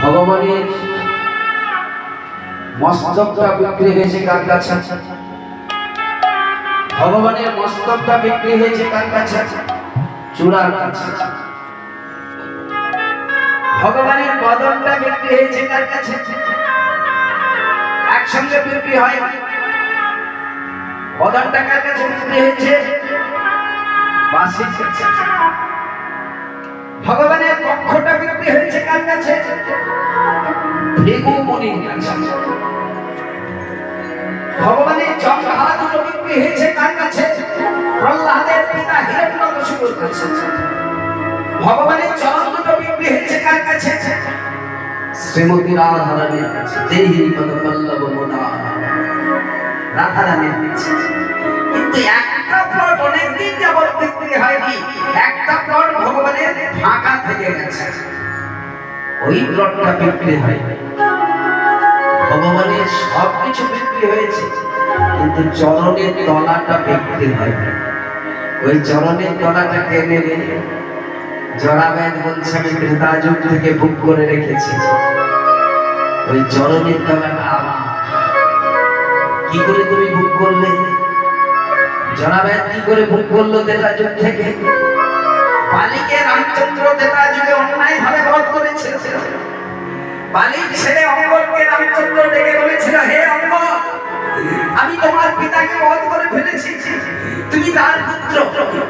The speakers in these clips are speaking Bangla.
ভগবানের মস্তকটা বিক্রি হয়েছে কার কাছে? ভগবানের মস্তকটা বিক্রি হয়েছে কার কাছে? চূড়ার কাছে। ভগবানের বদনটা বিক্রি হয়েছে কার কাছে? একসঙ্গে বিক্রি হয়। বদনটা কার কাছে বিক্রি হয়েছে? বাসির কাছে। ভগবানের বক্ষটা বিক্রি হয়েছে কার কাছে? ভৃগু মুনির কাছে। ভগবানের জঙ্ঘা দুটো বিক্রি হয়েছে কার কাছে? প্রহ্লাদের পিতা হিরণ্যকশিপুর কাছে। ভগবানের চরণ দুটো বিক্রি হয়েছে কার কাছে? শ্রীমতী রাধারানীর কাছে। দেহি পদপল্লব মুদা রাধারানীর কাছে। কিন্তু একটা প্লট অনেকদিন যাবত বিক্রি হয়নি। একটা প্লট ভগবানের ফাঁকা থেকে গেছে, ওই প্লটটা বিক্রি হয়নি। ভগবানের সবকিছু বিক্রি হয়েছে, কিন্তু চরণের তলাটা বিক্রি হয়নি। ওই চরণের তলাটা কে নেবে? জড়াবেদ বলছে আমি ত্রেতা যুগ থেকে বুক করে রেখেছি। ওই চরণের তলাটা আমার। কি করে তুমি বুক করলে? জড়াবেদ কি করে বুক করলো ত্রেতা যুগ থেকে? বালিকে রামচন্দ্র ত্রেতা যুগে অন্যায় ভাবে বধ করেছিল। বালির ছেলে অঙ্গদকে রামচন্দ্র ডেকে বলেছিল, হে অঙ্গদ, আমি তোমার পিতাকে বধ করে ফেলেছি, তুমি তার পুত্র,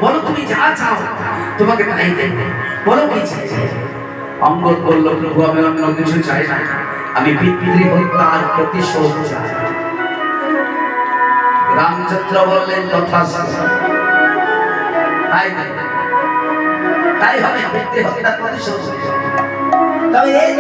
বলো তুমি যা চাও তোমাকে তাই দেব, বলো কি চাই? অঙ্গদ বলল, প্রভু আমি অন্য কিছু চাই না, আমি পিতৃ হত্যার প্রতিশোধ চাই। রামচন্দ্র বললেন, তথাস্তু, তাই হবে, পিতৃ হত্যার প্রতিশোধ। তবে এই